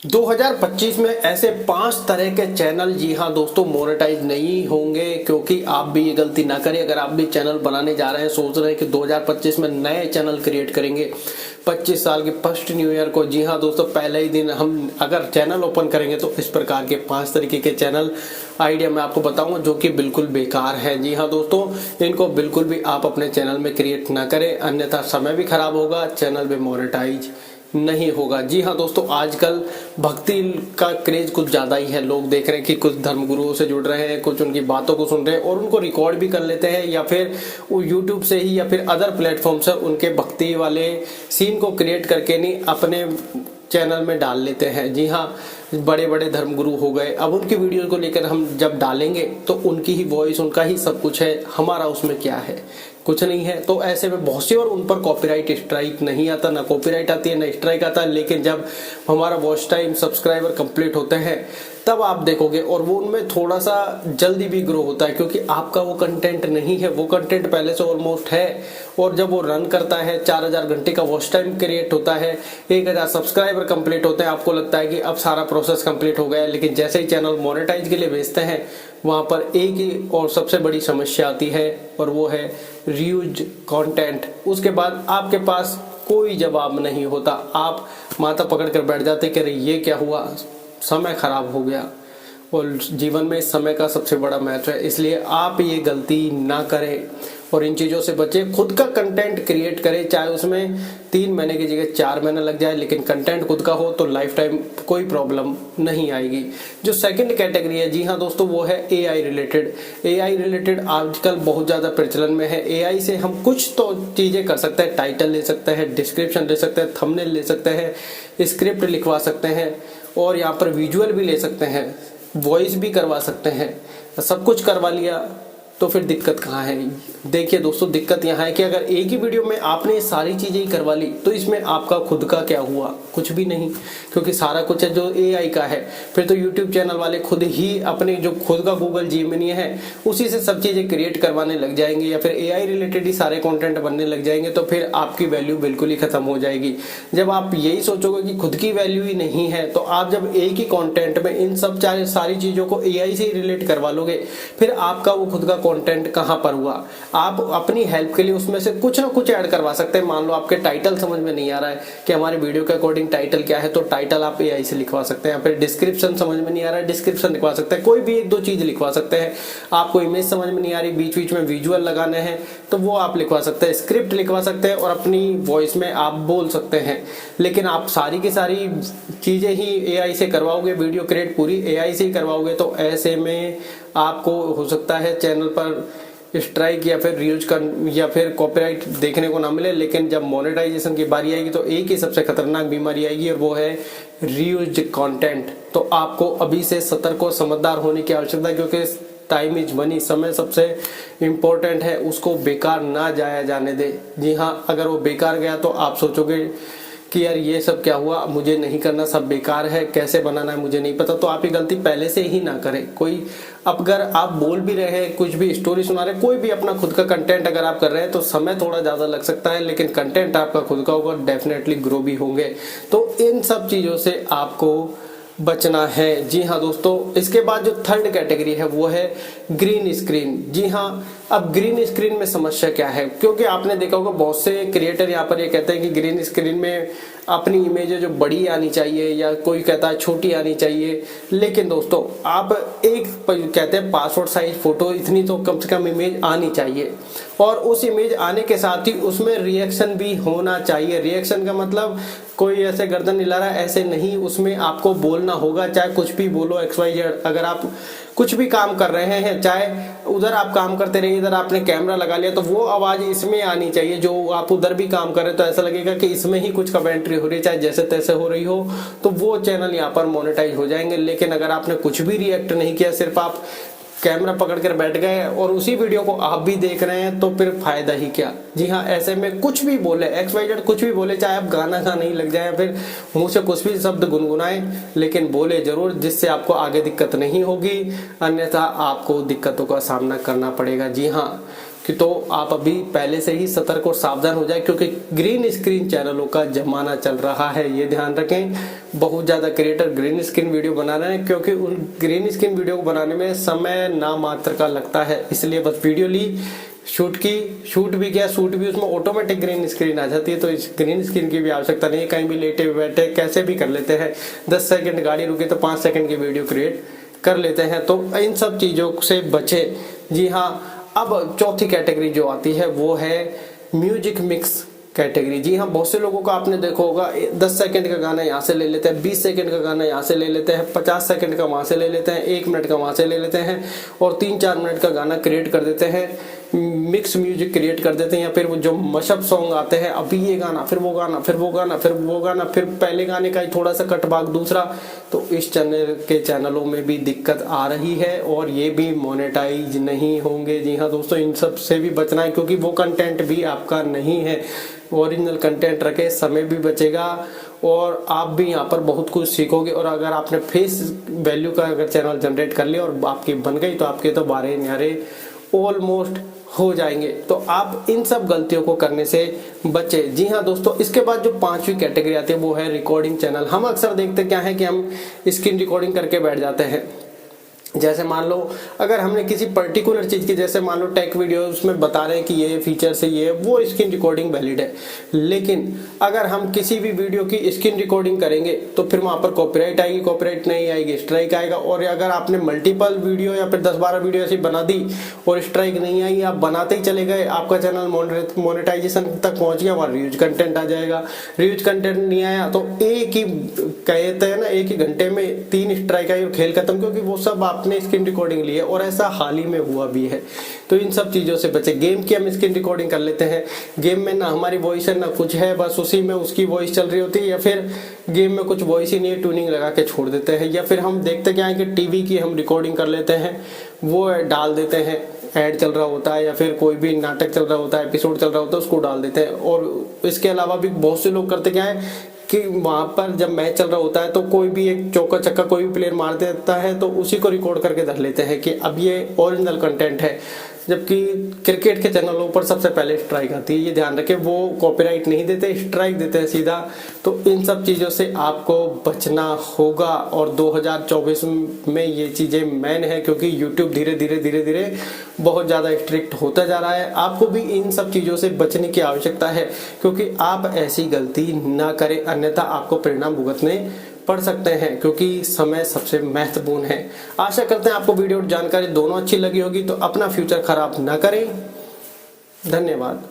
2025 में ऐसे 5 तरह के चैनल, जी हाँ दोस्तों, मोनेटाइज नहीं होंगे। क्योंकि आप भी ये गलती ना करें। अगर आप भी चैनल बनाने जा रहे हैं, सोच रहे हैं कि 2025 में नए चैनल क्रिएट करेंगे 25 साल के फर्स्ट न्यू ईयर को, जी हाँ दोस्तों, पहले ही दिन हम अगर चैनल ओपन करेंगे तो इस प्रकार के 5 तरीके के चैनल आइडिया मैं आपको बताऊंगा जो कि बिल्कुल बेकार है। जी हाँ दोस्तों, इनको बिल्कुल भी आप अपने चैनल में क्रिएट ना करें, अन्यथा समय भी खराब होगा, चैनल भी मोनेटाइज नहीं होगा। जी हाँ दोस्तों, आजकल भक्ति का क्रेज कुछ ज्यादा ही है। लोग देख रहे हैं कि कुछ धर्मगुरुओं से जुड़ रहे हैं, कुछ उनकी बातों को सुन रहे हैं और उनको रिकॉर्ड भी कर लेते हैं, या फिर वो यूट्यूब से ही या फिर अदर प्लेटफॉर्म से उनके भक्ति वाले सीन को क्रिएट करके नहीं अपने चैनल में डाल लेते हैं। जी हाँ, बड़े बड़े धर्मगुरु हो गए, अब उनकी वीडियो को लेकर हम जब डालेंगे तो उनकी ही वॉइस, उनका ही सब कुछ है, हमारा उसमें क्या है, कुछ नहीं है। तो ऐसे में बहुत सी, और उन पर कॉपीराइट स्ट्राइक नहीं आता, ना कॉपीराइट आती है ना स्ट्राइक आता है। लेकिन जब हमारा वॉच टाइम सब्सक्राइबर कंप्लीट होते हैं तब आप देखोगे, और वो उनमें थोड़ा सा जल्दी भी ग्रो होता है क्योंकि आपका वो कंटेंट नहीं है, वो कंटेंट पहले से ऑलमोस्ट है। और जब वो रन करता है, 4000 घंटे का वॉच टाइम क्रिएट होता है, 1000 सब्सक्राइबर कंप्लीट होते हैं, आपको लगता है कि अब सारा प्रोसेस कंप्लीट हो गया है। लेकिन जैसे ही चैनल मोनेटाइज के लिए भेजते हैं, वहां पर एक ही और सबसे बड़ी समस्या आती है, और वो है रीयूज कंटेंट। उसके बाद आपके पास कोई जवाब नहीं होता, आप माथा पकड़ कर बैठ जाते कि अरे ये क्या हुआ, समय खराब हो गया। और जीवन में समय का सबसे बड़ा महत्व है, इसलिए आप ये गलती ना करें और इन चीज़ों से बचें। खुद का कंटेंट क्रिएट करें, चाहे उसमें 3 महीने की जगह 4 महीने लग जाए, लेकिन कंटेंट खुद का हो तो लाइफ टाइम कोई प्रॉब्लम नहीं आएगी। जो सेकंड कैटेगरी है, जी हाँ दोस्तों, वो है एआई रिलेटेड। एआई रिलेटेड आजकल बहुत ज़्यादा प्रचलन में है। एआई से हम कुछ तो चीज़ें कर सकते हैं, टाइटल ले सकते हैं, डिस्क्रिप्शन ले सकते हैं, थंबनेल ले सकते हैं, स्क्रिप्ट लिखवा सकते हैं, और यहाँ पर विजुअल भी ले सकते हैं, वॉइस भी करवा सकते हैं। सब कुछ करवा लिया तो फिर दिक्कत कहाँ है? देखिए दोस्तों, दिक्कत यहाँ है कि अगर एक ही वीडियो में आपने सारी चीजें ही करवा ली तो इसमें आपका खुद का क्या हुआ? कुछ भी नहीं, क्योंकि सारा कुछ है जो एआई का है। फिर तो यूट्यूब चैनल वाले खुद ही अपने जो खुद का गूगल जेमिनी है उसी से सब चीजें क्रिएट करवाने लग जाएंगे, या फिर एआई रिलेटेड ही सारे कंटेंट बनने लग जाएंगे, तो फिर आपकी वैल्यू बिल्कुल ही खत्म हो जाएगी। जब आप यही सोचोगे कि खुद की वैल्यू ही नहीं है, तो आप जब एक ही कंटेंट में इन सब सारी चीजों को एआई से ही रिलेट करवा लोगे, फिर आपका वो खुद का कंटेंट कहां पर हुआ? आप अपनी हेल्प के लिए उसमें से कुछ ना कुछ ऐड करवा सकते हैं। मान लो आपके टाइटल समझ में नहीं आ रहा है कि हमारे वीडियो के अकॉर्डिंग टाइटल क्या है, तो टाइटल आप एआई से लिखवा सकते हैं। फिर डिस्क्रिप्शन समझ में नहीं आ रहा है, डिस्क्रिप्शन लिखवा सकते हैं, कोई भी 1-2 चीज लिखवा सकते हैं। आपको इमेज समझ में नहीं आ रही, बीच बीच में विजुअल लगाने हैं, तो वो आप लिखवा सकते हैं, स्क्रिप्ट लिखवा सकते हैं, और अपनी वॉइस में आप बोल सकते हैं। लेकिन आप सारी की सारी चीजें ही एआई से करवाओगे, वीडियो क्रिएट पूरी एआई से ही करवाओगे, तो ऐसे में आपको हो सकता है चैनल पर स्ट्राइक या फिर रीयूज का या फिर कॉपीराइट देखने को ना मिले। लेकिन जब मोनेटाइजेशन की बारी आएगी तो एक ही सबसे खतरनाक बीमारी आएगी, और वो है रीयूज कंटेंट। तो आपको अभी से सतर्क और समझदार होने की आवश्यकता है, क्योंकि टाइम इज मनी, समय सबसे इम्पोर्टेंट है, उसको बेकार ना जाया जाने दे। जी हाँ, अगर वो बेकार गया तो आप सोचोगे कि यार ये सब क्या हुआ, मुझे नहीं करना, सब बेकार है, कैसे बनाना है मुझे नहीं पता। तो आप ये गलती पहले से ही ना करें। कोई अगर आप बोल भी रहे हैं, कुछ भी स्टोरी सुना रहे हैं, कोई भी अपना खुद का कंटेंट अगर आप कर रहे हैं, तो समय थोड़ा ज्यादा लग सकता है, लेकिन कंटेंट आपका खुद का होगा, डेफिनेटली ग्रो भी होंगे। तो इन सब चीजों से आपको बचना है। जी हाँ दोस्तों, इसके बाद जो थर्ड कैटेगरी है वो है ग्रीन स्क्रीन। जी हाँ, अब ग्रीन स्क्रीन में समस्या क्या है? क्योंकि आपने देखा होगा बहुत से क्रिएटर यहाँ पर ये कहते हैं कि ग्रीन स्क्रीन में अपनी इमेज जो बड़ी आनी चाहिए, या कोई कहता है छोटी आनी चाहिए। लेकिन दोस्तों, आप एक कहते हैं पासपोर्ट साइज फोटो, इतनी तो कम से कम इमेज आनी चाहिए, और उस इमेज आने के साथ ही उसमें रिएक्शन भी होना चाहिए। रिएक्शन का मतलब कोई ऐसे गर्दन हिला रहा है ऐसे नहीं, उसमें आपको बोलना होगा, चाहे कुछ भी बोलो, XYZ। अगर आप कुछ भी काम कर रहे हैं, चाहे उधर आप काम करते रहिए, इधर आपने कैमरा लगा लिया, तो वो आवाज इसमें आनी चाहिए। जो आप उधर भी काम कर रहे हैं तो ऐसा लगेगा कि इसमें ही कुछ कमेंट्री हो रही है, चाहे जैसे तैसे हो रही हो, तो वो चैनल यहाँ पर मोनेटाइज हो जाएंगे। लेकिन अगर आपने कुछ भी रिएक्ट नहीं किया, सिर्फ आप कैमरा पकड़ कर बैठ गए और उसी वीडियो को आप भी देख रहे हैं, तो फिर फायदा ही क्या? जी हाँ, ऐसे में कुछ भी बोले, XYZ कुछ भी बोले, चाहे आप गाना गाने ही लग जाए, फिर मुंह से कुछ भी शब्द गुनगुनाए, लेकिन बोले जरूर, जिससे आपको आगे दिक्कत नहीं होगी, अन्यथा आपको दिक्कतों का सामना करना पड़ेगा। जी हाँ, कि तो आप अभी पहले से ही सतर्क और सावधान हो जाए, क्योंकि ग्रीन स्क्रीन चैनलों का जमाना चल रहा है। ये ध्यान रखें, बहुत ज़्यादा क्रिएटर ग्रीन स्क्रीन वीडियो बना रहे हैं, क्योंकि उन ग्रीन स्क्रीन वीडियो को बनाने में समय ना मात्र का लगता है। इसलिए बस वीडियो ली, शूट भी किया, शूट भी, उसमें ऑटोमेटिक ग्रीन स्क्रीन आ जाती है। तो इस ग्रीन स्क्रीन की भी आवश्यकता नहीं है, कहीं भी लेटे बैठे कैसे भी कर लेते हैं। 10 सेकंड गाड़ी रुकी तो 5 सेकंड की वीडियो क्रिएट कर लेते हैं। तो इन सब चीज़ों से बचे। जी हाँ, अब चौथी कैटेगरी जो आती है वो है म्यूजिक मिक्स कैटेगरी। जी हाँ, बहुत से लोगों को आपने देखा होगा, 10 सेकंड का गाना यहाँ से ले लेते हैं, 20 सेकंड का गाना यहाँ से ले लेते हैं, 50 सेकंड का वहाँ से ले लेते हैं, 1 मिनट का वहाँ से ले लेते हैं और 3-4 मिनट का गाना क्रिएट कर देते हैं, मिक्स म्यूजिक क्रिएट कर देते हैं। या फिर वो जो मशअप सॉन्ग आते हैं, अभी ये गाना, फिर वो गाना, फिर वो गाना, फिर वो गाना, फिर पहले गाने का ही थोड़ा सा कट भाग दूसरा। तो इस चैनलों में भी दिक्कत आ रही है और ये भी मोनेटाइज नहीं होंगे। जी हाँ दोस्तों, इन सब से भी बचना है, क्योंकि वो कंटेंट भी आपका नहीं है। ओरिजिनल कंटेंट रखे, समय भी बचेगा और आप भी यहाँ पर बहुत कुछ सीखोगे। और अगर आपने फेस वैल्यू का अगर चैनल जनरेट कर लिया और आपकी बन गई, तो आपके तो 12 न्यारे ऑलमोस्ट हो जाएंगे। तो आप इन सब गलतियों को करने से बचे। जी हाँ दोस्तों, इसके बाद जो 5वीं कैटेगरी आती है वो है रिकॉर्डिंग चैनल। हम अक्सर देखते क्या है कि हम स्क्रीन रिकॉर्डिंग करके बैठ जाते हैं। जैसे मान लो अगर हमने किसी पर्टिकुलर चीज़ की, जैसे मान लो टेक वीडियो, उसमें बता रहे हैं कि ये फीचर्स है, ये वो स्क्रीन रिकॉर्डिंग वैलिड है। लेकिन अगर हम किसी भी वीडियो की स्क्रीन रिकॉर्डिंग करेंगे तो फिर वहाँ पर कॉपीराइट आएगी, कॉपीराइट नहीं आएगी स्ट्राइक आएगा। और अगर आपने मल्टीपल वीडियो या फिर 10-12 वीडियो ऐसी बना दी और स्ट्राइक नहीं आई, आप बनाते ही चले गए, आपका चैनल मोनेटाइजेशन तक पहुँच गया, वहाँ रीयूज कंटेंट आ जाएगा। रीयूज कंटेंट नहीं आया तो एक ही कहते हैं ना, एक ही घंटे में 3 स्ट्राइक आई और खेल खत्म, क्योंकि वो सब आपने स्क्रीन रिकॉर्डिंग ली है। और ऐसा हाल ही में हुआ भी है। तो इन सब चीज़ों से बचे। गेम की हम स्क्रीन रिकॉर्डिंग कर लेते हैं, गेम में ना हमारी वॉइस है ना कुछ है, बस उसी में उसकी वॉइस चल रही होती है, या फिर गेम में कुछ वॉइस ही नहीं है, ट्यूनिंग लगा के छोड़ देते हैं। या फिर हम देखते क्या है कि टीवी की हम रिकॉर्डिंग कर लेते हैं, वो डाल देते हैं, ऐड चल रहा होता है या फिर कोई भी नाटक चल रहा होता है, एपिसोड चल रहा होता है, उसको डाल देते हैं। और इसके अलावा भी बहुत से लोग करते क्या है कि वहाँ पर जब मैच चल रहा होता है तो कोई भी एक चौका छक्का कोई भी प्लेयर मार देता है, तो उसी को रिकॉर्ड करके धर लेते हैं कि अब ये ओरिजिनल कंटेंट है। जबकि क्रिकेट के चैनलों पर सबसे पहले स्ट्राइक आती है। ये ध्यान रखें, वो कॉपीराइट नहीं देते, स्ट्राइक देते हैं सीधा। तो इन सब चीज़ों से आपको बचना होगा। और 2024 में ये चीज़ें मैन है, क्योंकि यूट्यूब धीरे धीरे बहुत ज़्यादा स्ट्रिक्ट होता जा रहा है। आपको भी इन सब चीज़ों से बचने की आवश्यकता है, क्योंकि आप ऐसी गलती ना करें, अन्यथा आपको परिणाम भुगतने पढ़ सकते हैं, क्योंकि समय सबसे महत्वपूर्ण है। आशा करते हैं आपको वीडियो और जानकारी दोनों अच्छी लगी होगी। तो अपना फ्यूचर खराब ना करें। धन्यवाद।